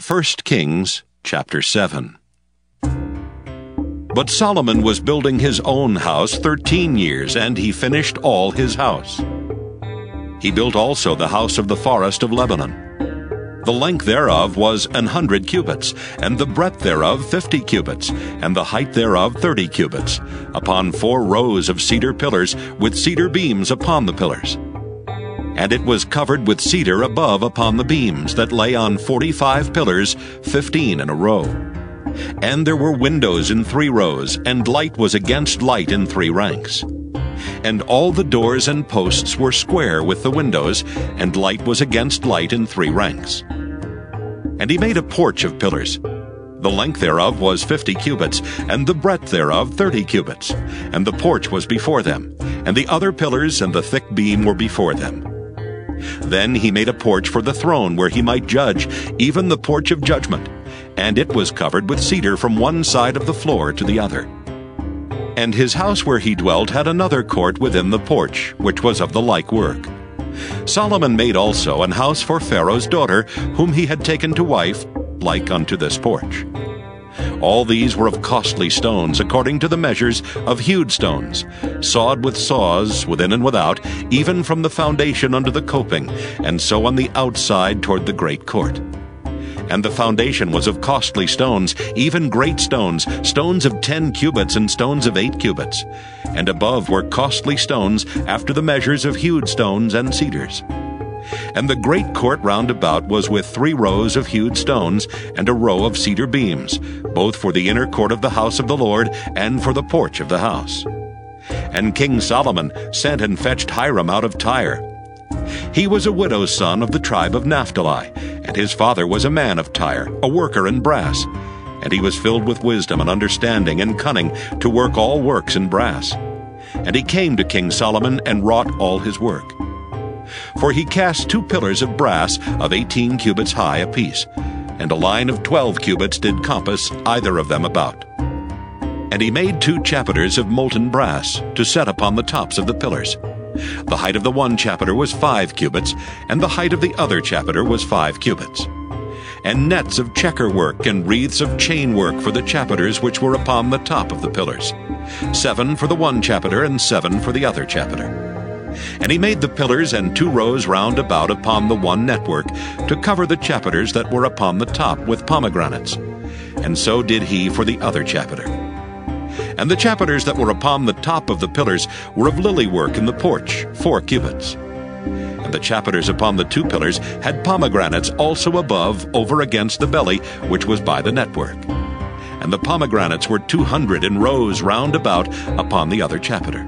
1 Kings chapter 7. But Solomon was building his own house 13 years, and he finished all his house. He built also the house of the forest of Lebanon. The length thereof was 100 cubits, and the breadth thereof 50 cubits, and the height thereof 30 cubits, upon 4 rows of cedar pillars, with cedar beams upon the pillars. And it was covered with cedar above upon the beams, that lay on 45 pillars, 15 in a row. And there were windows in 3 rows, and light was against light in 3 ranks. And all the doors and posts were square with the windows, and light was against light in 3 ranks. And he made a porch of pillars. The length thereof was 50 cubits, and the breadth thereof 30 cubits. And the porch was before them, and the other pillars and the thick beam were before them. Then he made a porch for the throne where he might judge, even the porch of judgment, and it was covered with cedar from one side of the floor to the other. And his house where he dwelt had another court within the porch, which was of the like work. Solomon made also an house for Pharaoh's daughter, whom he had taken to wife, like unto this porch. All these were of costly stones, according to the measures of hewed stones, sawed with saws within and without, even from the foundation unto the coping, and so on the outside toward the great court. And the foundation was of costly stones, even great stones, stones of 10 cubits and stones of 8 cubits. And above were costly stones, after the measures of hewed stones and cedars. And the great court round about was with 3 rows of hewed stones, and a row of cedar beams, both for the inner court of the house of the Lord, and for the porch of the house. And King Solomon sent and fetched Hiram out of Tyre. He was a widow's son of the tribe of Naphtali, and his father was a man of Tyre, a worker in brass. And he was filled with wisdom and understanding and cunning to work all works in brass. And he came to King Solomon and wrought all his work. For he cast 2 pillars of brass of 18 cubits high apiece, and a line of 12 cubits did compass either of them about. And he made 2 chapiters of molten brass to set upon the tops of the pillars. The height of the one chapiter was 5 cubits, and the height of the other chapiter was 5 cubits. And nets of checker work and wreaths of chain work for the chapiters which were upon the top of the pillars, 7 for the one chapiter and 7 for the other chapiter. And he made the pillars and 2 rows round about upon the one network, to cover the chapiters that were upon the top with pomegranates. And so did he for the other chapiter. And the chapiters that were upon the top of the pillars were of lily work in the porch, 4 cubits. And the chapiters upon the 2 pillars had pomegranates also above, over against the belly, which was by the network. And the pomegranates were 200 in rows round about upon the other chapiter.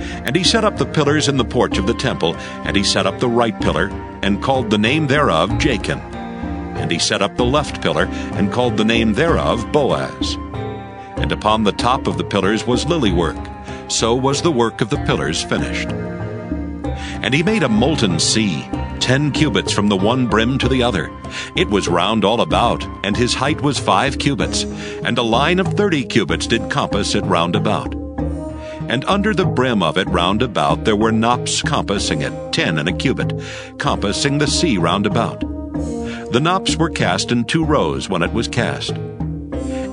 And he set up the pillars in the porch of the temple, and he set up the right pillar, and called the name thereof Jachin. And he set up the left pillar, and called the name thereof Boaz. And upon the top of the pillars was lily work. So was the work of the pillars finished. And he made a molten sea, 10 cubits from the one brim to the other. It was round all about, and his height was 5 cubits, and a line of 30 cubits did compass it round about. And under the brim of it round about there were knops compassing it, 10 in a cubit, compassing the sea round about. The knops were cast in 2 rows when it was cast.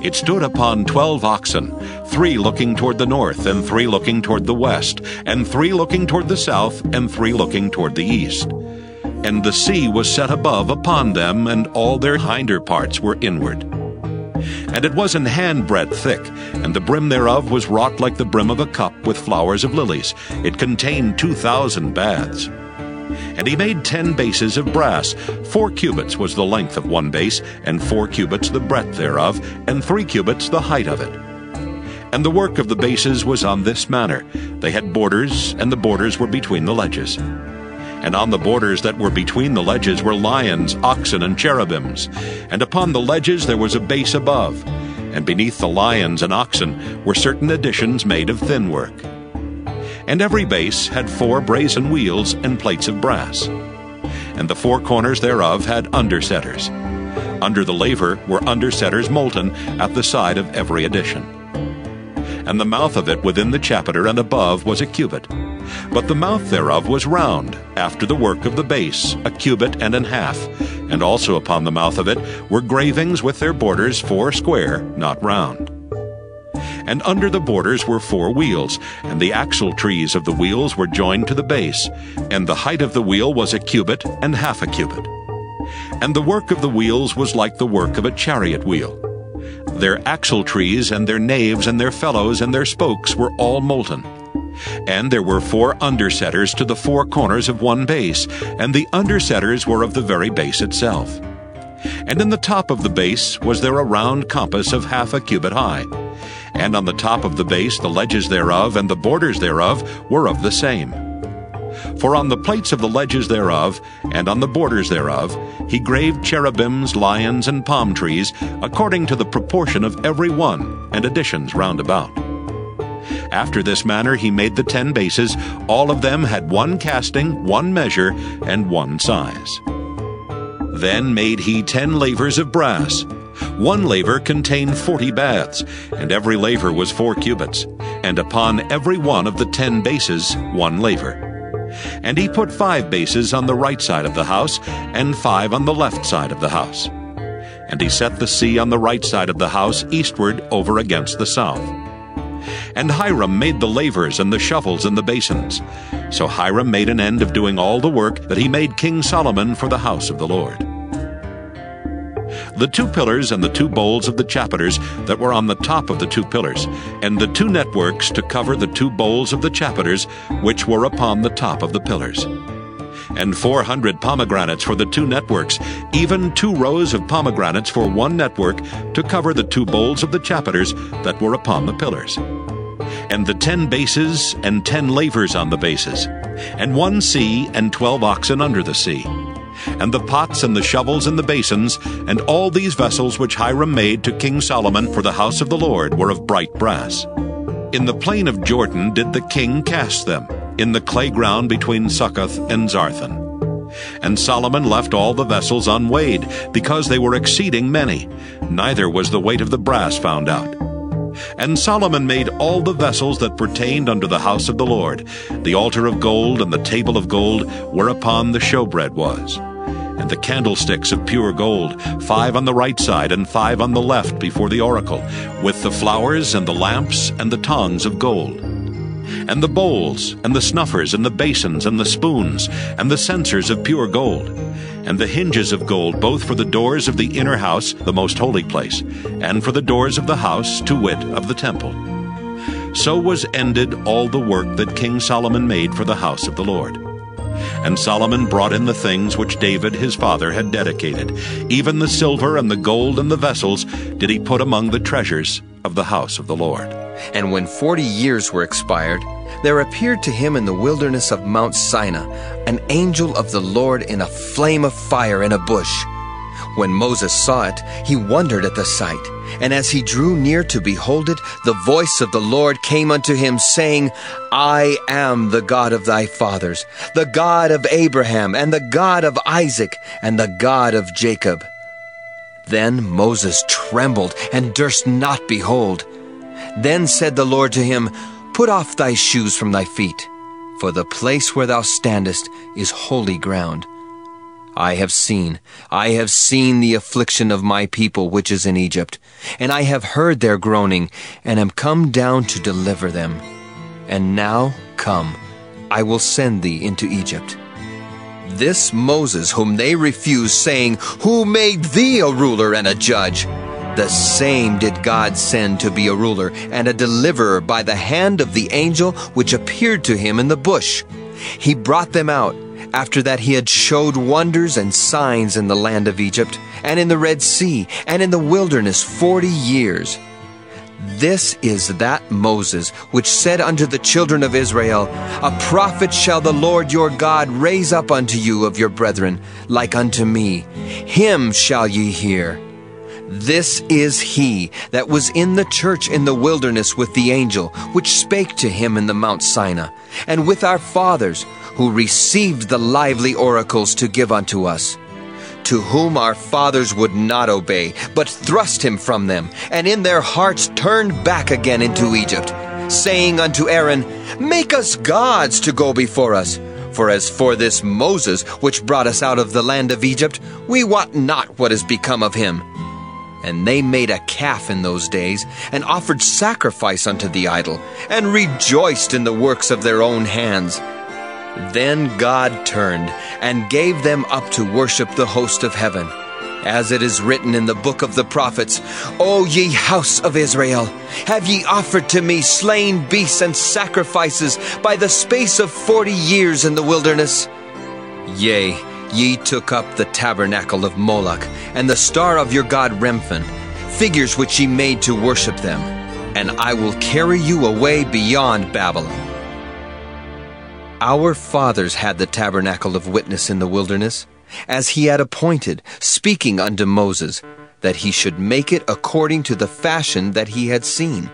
It stood upon 12 oxen, 3 looking toward the north, and 3 looking toward the west, and 3 looking toward the south, and 3 looking toward the east. And the sea was set above upon them, and all their hinder parts were inward. And it was an handbreadth thick, and the brim thereof was wrought like the brim of a cup with flowers of lilies. It contained 2,000 baths. And he made 10 bases of brass. 4 cubits was the length of one base, and 4 cubits the breadth thereof, and 3 cubits the height of it. And the work of the bases was on this manner. They had borders, and the borders were between the ledges. And on the borders that were between the ledges were lions, oxen, and cherubims. And upon the ledges there was a base above. And beneath the lions and oxen were certain additions made of thin work. And every base had 4 brazen wheels and plates of brass. And the 4 corners thereof had undersetters. Under the laver were undersetters molten at the side of every addition. And the mouth of it within the chapiter and above was a cubit. But the mouth thereof was round, after the work of the base, a cubit and an half, and also upon the mouth of it were gravings with their borders 4 square, not round. And under the borders were 4 wheels, and the axle trees of the wheels were joined to the base, and the height of the wheel was 1 cubit and half a cubit. And the work of the wheels was like the work of a chariot wheel. Their axle trees and their naves and their felloes and their spokes were all molten. And there were 4 undersetters to the 4 corners of one base, and the undersetters were of the very base itself. And in the top of the base was there a round compass of half a cubit high. And on the top of the base the ledges thereof and the borders thereof were of the same. For on the plates of the ledges thereof, and on the borders thereof, he graved cherubims, lions, and palm trees, according to the proportion of every one, and additions round about. After this manner he made the 10 bases. All of them had 1 casting, 1 measure, and 1 size. Then made he 10 lavers of brass. 1 laver contained 40 baths, and every laver was 4 cubits, and upon every one of the 10 bases 1 laver. And he put 5 bases on the right side of the house, and 5 on the left side of the house. And he set the sea on the right side of the house eastward over against the south. And Hiram made the lavers and the shovels and the basins. So Hiram made an end of doing all the work that he made King Solomon for the house of the Lord. The 2 pillars and the 2 bowls of the chapiters that were on the top of the 2 pillars, and the 2 networks to cover the 2 bowls of the chapiters which were upon the top of the pillars. And 400 pomegranates for the 2 networks, even 2 rows of pomegranates for 1 network to cover the 2 bowls of the chapiters that were upon the pillars. And the 10 bases and 10 lavers on the bases, and 1 sea and 12 oxen under the sea. And the pots and the shovels and the basins, and all these vessels which Hiram made to King Solomon for the house of the Lord were of bright brass. In the plain of Jordan did the king cast them, in the clay ground between Succoth and Zarthan. And Solomon left all the vessels unweighed, because they were exceeding many, neither was the weight of the brass found out. And Solomon made all the vessels that pertained unto the house of the Lord. The altar of gold and the table of gold whereupon the showbread was. And the candlesticks of pure gold, 5 on the right side and 5 on the left before the oracle, with the flowers and the lamps and the tongs of gold. And the bowls and the snuffers and the basins and the spoons and the censers of pure gold. And the hinges of gold, both for the doors of the inner house, the most holy place, and for the doors of the house, to wit, of the temple. So was ended all the work that King Solomon made for the house of the Lord. And Solomon brought in the things which David his father had dedicated. Even the silver and the gold and the vessels did he put among the treasures of the house of the Lord. And when 40 years were expired, there appeared to him in the wilderness of Mount Sinai an angel of the Lord in a flame of fire in a bush. When Moses saw it, he wondered at the sight. And as he drew near to behold it, the voice of the Lord came unto him, saying, I am the God of thy fathers, the God of Abraham, and the God of Isaac, and the God of Jacob. Then Moses trembled, and durst not behold. Then said the Lord to him, Put off thy shoes from thy feet, for the place where thou standest is holy ground. I have seen the affliction of my people which is in Egypt, and I have heard their groaning, and am come down to deliver them. And now come, I will send thee into Egypt. This Moses whom they refused, saying, Who made thee a ruler and a judge? The same did God send to be a ruler and a deliverer by the hand of the angel which appeared to him in the bush. He brought them out, after that he had showed wonders and signs in the land of Egypt, and in the Red Sea, and in the wilderness 40 years. This is that Moses which said unto the children of Israel, A prophet shall the Lord your God raise up unto you of your brethren, like unto me. Him shall ye hear. This is he that was in the church in the wilderness with the angel, which spake to him in the Mount Sinai, and with our fathers, who received the lively oracles to give unto us, to whom our fathers would not obey, but thrust him from them, and in their hearts turned back again into Egypt, saying unto Aaron, Make us gods to go before us. For as for this Moses, which brought us out of the land of Egypt, we wot not what is become of him. And they made a calf in those days, and offered sacrifice unto the idol, and rejoiced in the works of their own hands. Then God turned, and gave them up to worship the host of heaven. As it is written in the book of the prophets, O ye house of Israel, have ye offered to me slain beasts and sacrifices by the space of 40 years in the wilderness? Yea, ye took up the tabernacle of Moloch, and the star of your god Remphan, figures which ye made to worship them, and I will carry you away beyond Babylon. Our fathers had the tabernacle of witness in the wilderness, as he had appointed, speaking unto Moses, that he should make it according to the fashion that he had seen.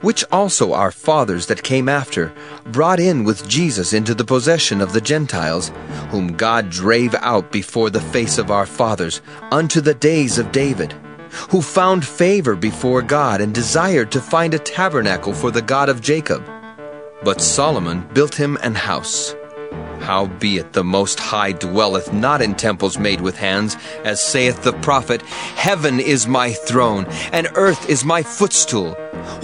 Which also our fathers that came after brought in with Jesus into the possession of the Gentiles, whom God drave out before the face of our fathers unto the days of David, who found favor before God and desired to find a tabernacle for the God of Jacob. But Solomon built him an house. Howbeit the Most High dwelleth not in temples made with hands, as saith the prophet, Heaven is my throne, and earth is my footstool.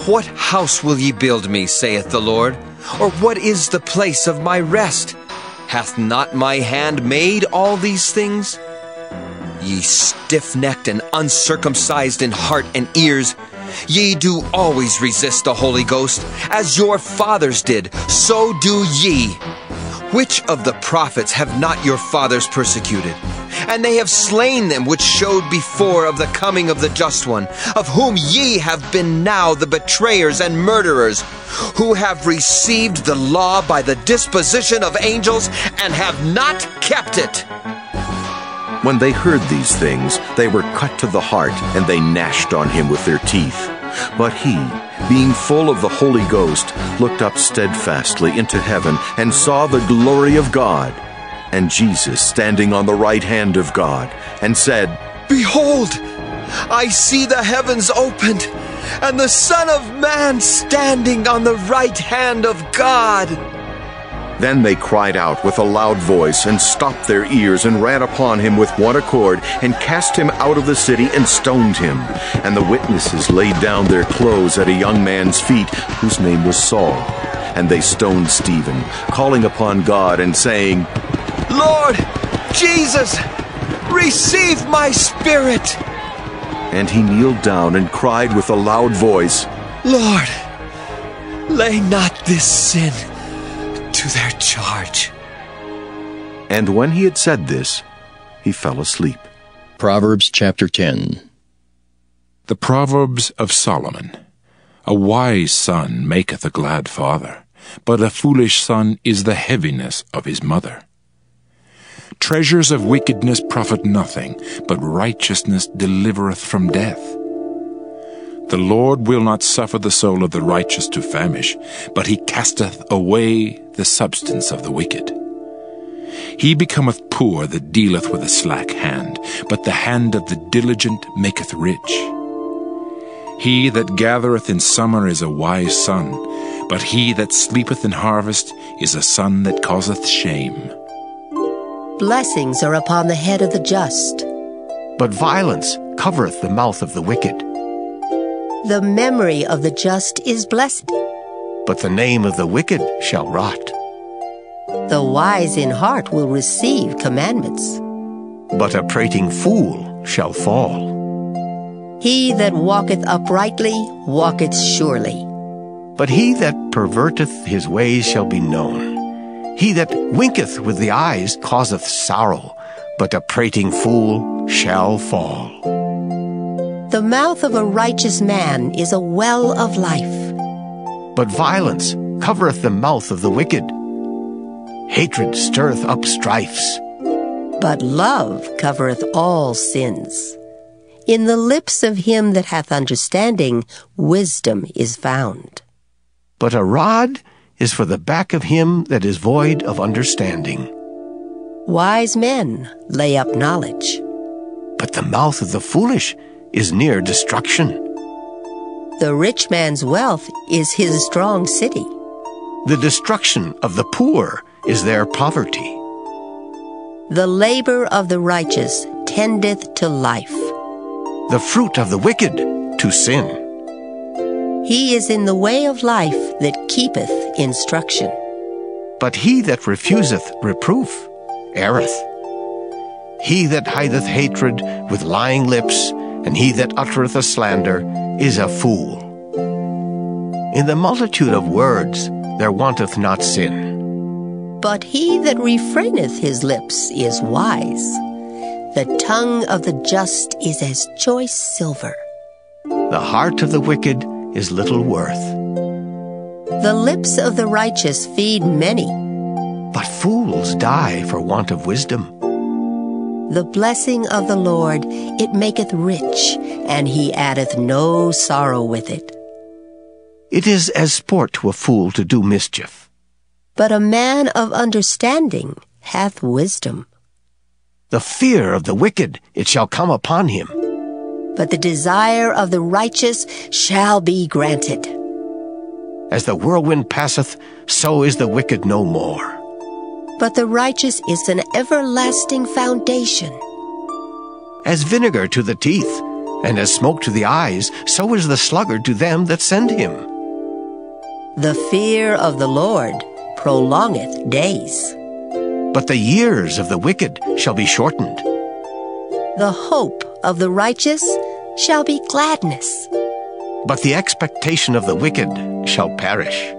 What house will ye build me, saith the Lord? Or what is the place of my rest? Hath not my hand made all these things? Ye stiff-necked and uncircumcised in heart and ears, ye do always resist the Holy Ghost, as your fathers did, so do ye. Which of the prophets have not your fathers persecuted? And they have slain them which showed before of the coming of the Just One, of whom ye have been now the betrayers and murderers, who have received the law by the disposition of angels, and have not kept it. When they heard these things, they were cut to the heart, and they gnashed on him with their teeth. But he, being full of the Holy Ghost, looked up steadfastly into heaven, and saw the glory of God, and Jesus standing on the right hand of God, and said, Behold, I see the heavens opened, and the Son of Man standing on the right hand of God. Then they cried out with a loud voice, and stopped their ears, and ran upon him with one accord, and cast him out of the city, and stoned him. And the witnesses laid down their clothes at a young man's feet, whose name was Saul. And they stoned Stephen, calling upon God, and saying, Lord Jesus, receive my spirit. And he kneeled down, and cried with a loud voice, Lord, lay not this sin to their charge. And when he had said this, he fell asleep. Proverbs chapter 10. The Proverbs of Solomon. A wise son maketh a glad father, but a foolish son is the heaviness of his mother. Treasures of wickedness profit nothing, but righteousness delivereth from death. The Lord will not suffer the soul of the righteous to famish, but he casteth away the substance of the wicked. He becometh poor that dealeth with a slack hand, but the hand of the diligent maketh rich. He that gathereth in summer is a wise son, but he that sleepeth in harvest is a son that causeth shame. Blessings are upon the head of the just, but violence covereth the mouth of the wicked. The memory of the just is blessed, but the name of the wicked shall rot. The wise in heart will receive commandments, but a prating fool shall fall. He that walketh uprightly walketh surely, but he that perverteth his ways shall be known. He that winketh with the eyes causeth sorrow, but a prating fool shall fall. The mouth of a righteous man is a well of life, but violence covereth the mouth of the wicked. Hatred stirreth up strifes, but love covereth all sins. In the lips of him that hath understanding, wisdom is found. But a rod is for the back of him that is void of understanding. Wise men lay up knowledge, but the mouth of the foolish is near destruction. The rich man's wealth is his strong city. The destruction of the poor is their poverty. The labor of the righteous tendeth to life. The fruit of the wicked to sin. He is in the way of life that keepeth instruction. But he that refuseth reproof erreth. He that hideth hatred with lying lips, and he that uttereth a slander, is a fool. In the multitude of words there wanteth not sin. But he that refraineth his lips is wise. The tongue of the just is as choice silver. The heart of the wicked is little worth. The lips of the righteous feed many. But fools die for want of wisdom. The blessing of the Lord, it maketh rich, and he addeth no sorrow with it. It is as sport to a fool to do mischief. But a man of understanding hath wisdom. The fear of the wicked, it shall come upon him. But the desire of the righteous shall be granted. As the whirlwind passeth, so is the wicked no more. But the righteous is an everlasting foundation. As vinegar to the teeth, and as smoke to the eyes, so is the sluggard to them that send him. The fear of the Lord prolongeth days. But the years of the wicked shall be shortened. The hope of the righteous shall be gladness. But the expectation of the wicked shall perish.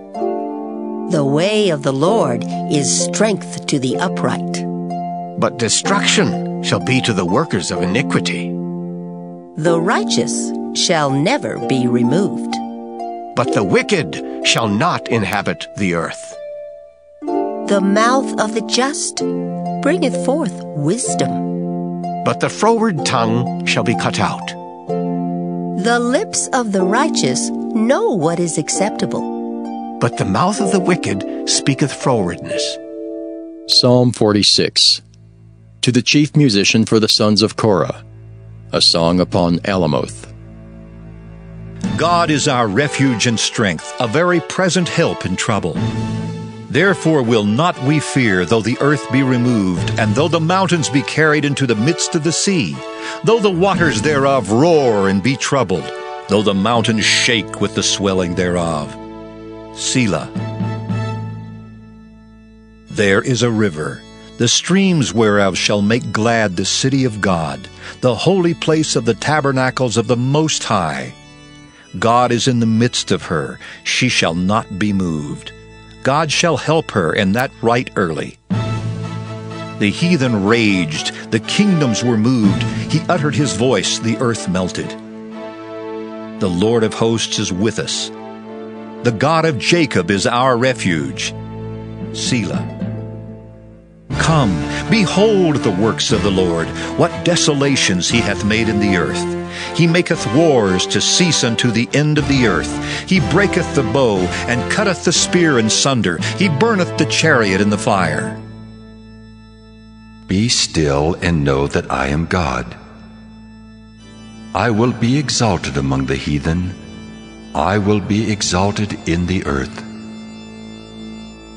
The way of the Lord is strength to the upright. But destruction shall be to the workers of iniquity. The righteous shall never be removed. But the wicked shall not inhabit the earth. The mouth of the just bringeth forth wisdom. But the froward tongue shall be cut out. The lips of the righteous know what is acceptable. But the mouth of the wicked speaketh frowardness. Psalm 46. To the chief musician for the sons of Korah, a song upon Alamoth. God is our refuge and strength, a very present help in trouble. Therefore will not we fear, though the earth be removed, and though the mountains be carried into the midst of the sea, though the waters thereof roar and be troubled, though the mountains shake with the swelling thereof. Selah. There is a river, the streams whereof shall make glad the city of God, the holy place of the tabernacles of the Most High. God is in the midst of her, she shall not be moved. God shall help her, and that right early. The heathen raged, the kingdoms were moved, he uttered his voice, the earth melted. The Lord of hosts is with us. The God of Jacob is our refuge. Selah. Come, behold the works of the Lord, what desolations he hath made in the earth. He maketh wars to cease unto the end of the earth. He breaketh the bow, and cutteth the spear in sunder. He burneth the chariot in the fire. Be still and know that I am God. I will be exalted among the heathen. I will be exalted in the earth.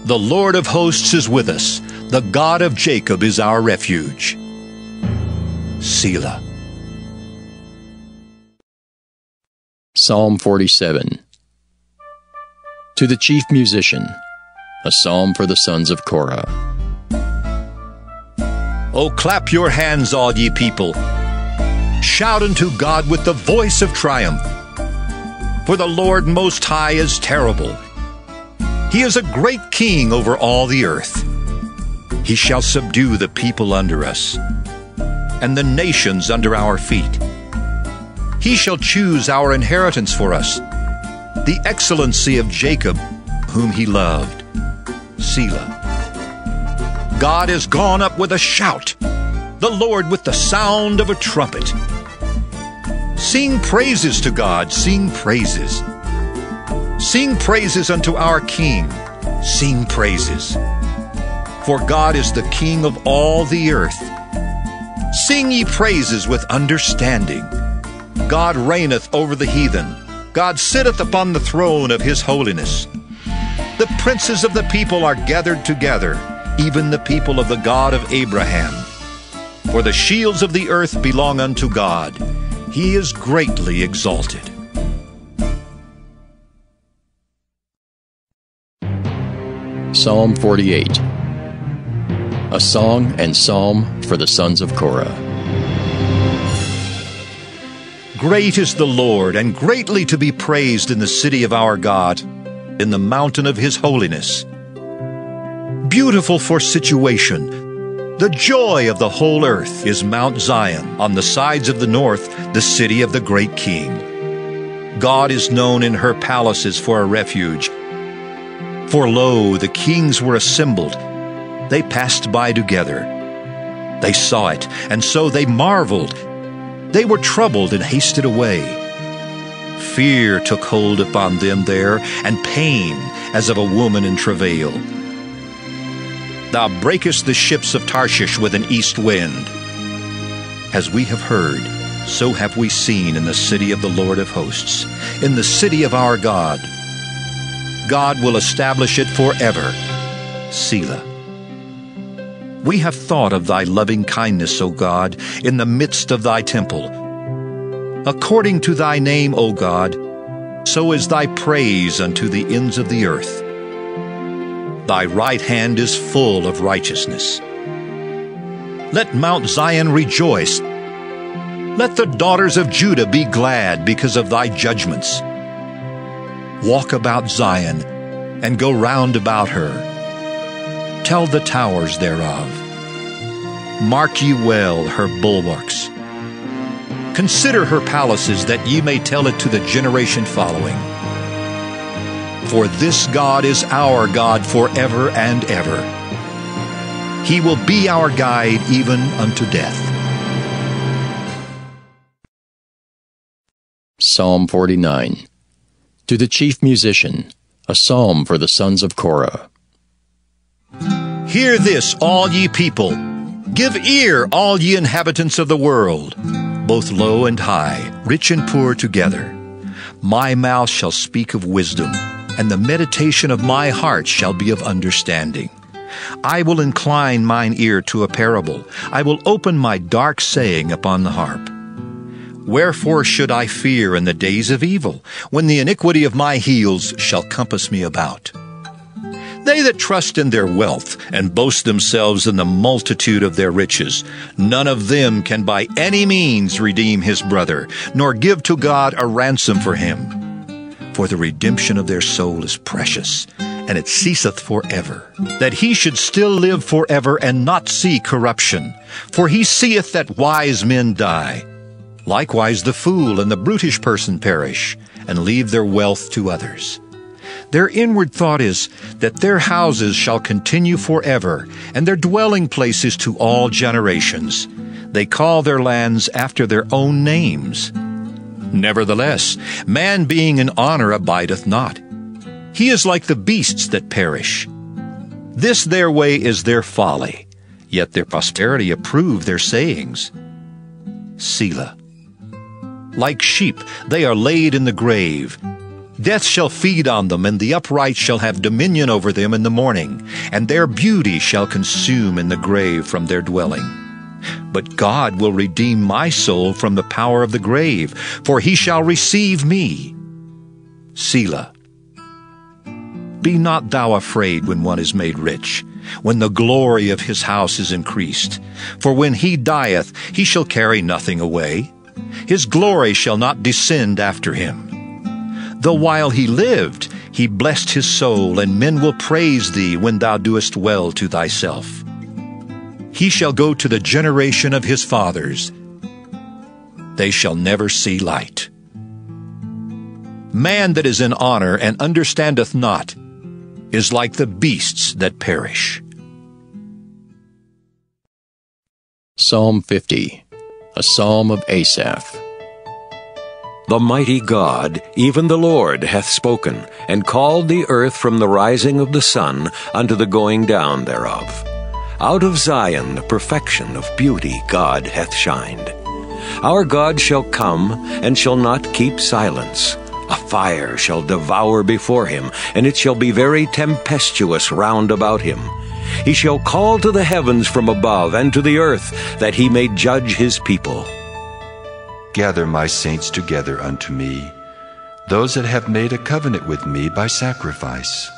The Lord of hosts is with us. The God of Jacob is our refuge. Selah. Psalm 47. To the chief musician, a psalm for the sons of Korah. O clap your hands, all ye people. Shout unto God with the voice of triumph. For the Lord Most High is terrible. He is a great king over all the earth. He shall subdue the people under us, and the nations under our feet. He shall choose our inheritance for us, the excellency of Jacob, whom he loved. Selah. God is gone up with a shout, the Lord with the sound of a trumpet. Sing praises to God, sing praises. Sing praises unto our King, sing praises. For God is the King of all the earth. Sing ye praises with understanding. God reigneth over the heathen. God sitteth upon the throne of his holiness. The princes of the people are gathered together. even the people of the God of Abraham. For the shields of the earth belong unto God. He is greatly exalted. Psalm 48. A song and psalm for the sons of Korah. Great is the Lord, and greatly to be praised in the city of our God, in the mountain of his holiness. Beautiful for situation, the joy of the whole earth is Mount Zion, on the sides of the north, the city of the great King. God is known in her palaces for a refuge. For lo, the kings were assembled. They passed by together. They saw it, and so they marveled. They were troubled and hasted away. Fear took hold upon them there, and pain as of a woman in travail. Thou breakest the ships of Tarshish with an east wind. As we have heard, so have we seen in the city of the Lord of hosts, in the city of our God. God will establish it forever. Selah. We have thought of thy loving kindness, O God, in the midst of thy temple. According to thy name, O God, so is thy praise unto the ends of the earth. Thy right hand is full of righteousness. Let Mount Zion rejoice. Let the daughters of Judah be glad because of thy judgments. Walk about Zion, and go round about her. Tell the towers thereof. Mark ye well her bulwarks. Consider her palaces, that ye may tell it to the generation following. For this God is our God forever and ever. He will be our guide even unto death. Psalm 49. To the chief musician, a psalm for the sons of Korah. Hear this, all ye people. Give ear, all ye inhabitants of the world, both low and high, rich and poor together. My mouth shall speak of wisdom, and the meditation of my heart shall be of understanding. I will incline mine ear to a parable. I will open my dark saying upon the harp. Wherefore should I fear in the days of evil, when the iniquity of my heels shall compass me about? They that trust in their wealth, and boast themselves in the multitude of their riches, none of them can by any means redeem his brother, nor give to God a ransom for him. For the redemption of their soul is precious, and it ceaseth forever, that he should still live forever and not see corruption. For he seeth that wise men die. Likewise the fool and the brutish person perish, and leave their wealth to others. Their inward thought is that their houses shall continue forever, and their dwelling places to all generations. They call their lands after their own names. Nevertheless, man being in honor abideth not. He is like the beasts that perish. This their way is their folly, yet their posterity approve their sayings. Selah. Like sheep, they are laid in the grave. Death shall feed on them, and the upright shall have dominion over them in the morning, and their beauty shall consume in the grave from their dwelling. But God will redeem my soul from the power of the grave, for he shall receive me. Selah. Be not thou afraid when one is made rich, when the glory of his house is increased. For when he dieth, he shall carry nothing away. His glory shall not descend after him. Though while he lived, he blessed his soul, and men will praise thee when thou doest well to thyself. He shall go to the generation of his fathers. They shall never see light. Man that is in honor and understandeth not is like the beasts that perish. Psalm 50. A psalm of Asaph. The mighty God, even the Lord, hath spoken, and called the earth from the rising of the sun unto the going down thereof. Out of Zion the perfection of beauty God hath shined. Our God shall come, and shall not keep silence. A fire shall devour before him, and it shall be very tempestuous round about him. He shall call to the heavens from above and to the earth, that he may judge his people. Gather my saints together unto me, those that have made a covenant with me by sacrifice.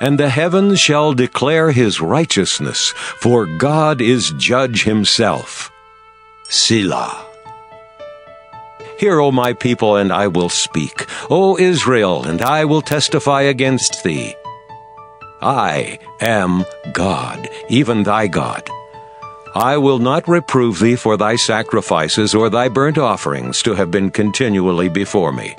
And the heavens shall declare his righteousness, for God is judge himself. Selah. Hear, O my people, and I will speak. O Israel, and I will testify against thee. I am God, even thy God. I will not reprove thee for thy sacrifices or thy burnt offerings to have been continually before me.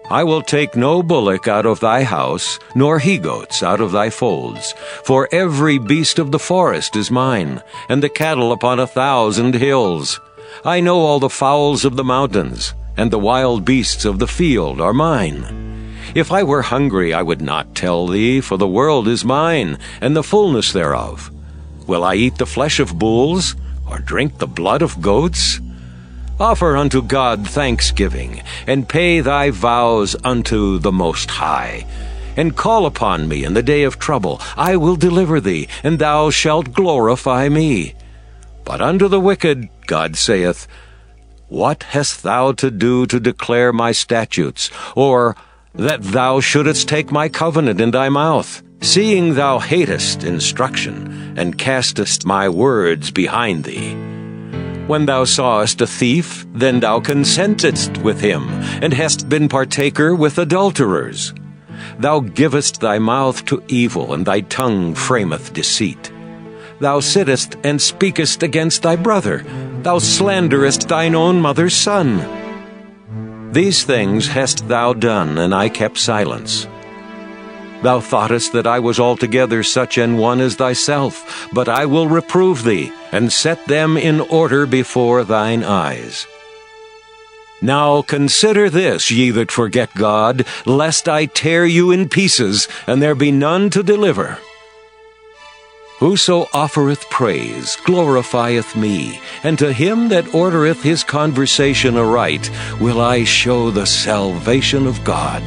I will take no bullock out of thy house, nor he-goats out of thy folds. For every beast of the forest is mine, and the cattle upon 1,000 hills. I know all the fowls of the mountains, and the wild beasts of the field are mine. If I were hungry, I would not tell thee, for the world is mine, and the fullness thereof. Will I eat the flesh of bulls, or drink the blood of goats? Offer unto God thanksgiving, and pay thy vows unto the Most High. And call upon me in the day of trouble. I will deliver thee, and thou shalt glorify me. But unto the wicked, God saith, What hast thou to do to declare my statutes, or that thou shouldest take my covenant in thy mouth, seeing thou hatest instruction, and castest my words behind thee? When thou sawest a thief, then thou consentedst with him, and hast been partaker with adulterers. Thou givest thy mouth to evil, and thy tongue frameth deceit. Thou sittest and speakest against thy brother. Thou slanderest thine own mother's son. These things hast thou done, and I kept silence. Thou thoughtest that I was altogether such an one as thyself, but I will reprove thee, and set them in order before thine eyes. Now consider this, ye that forget God, lest I tear you in pieces, and there be none to deliver. Whoso offereth praise glorifieth me, and to him that ordereth his conversation aright will I show the salvation of God.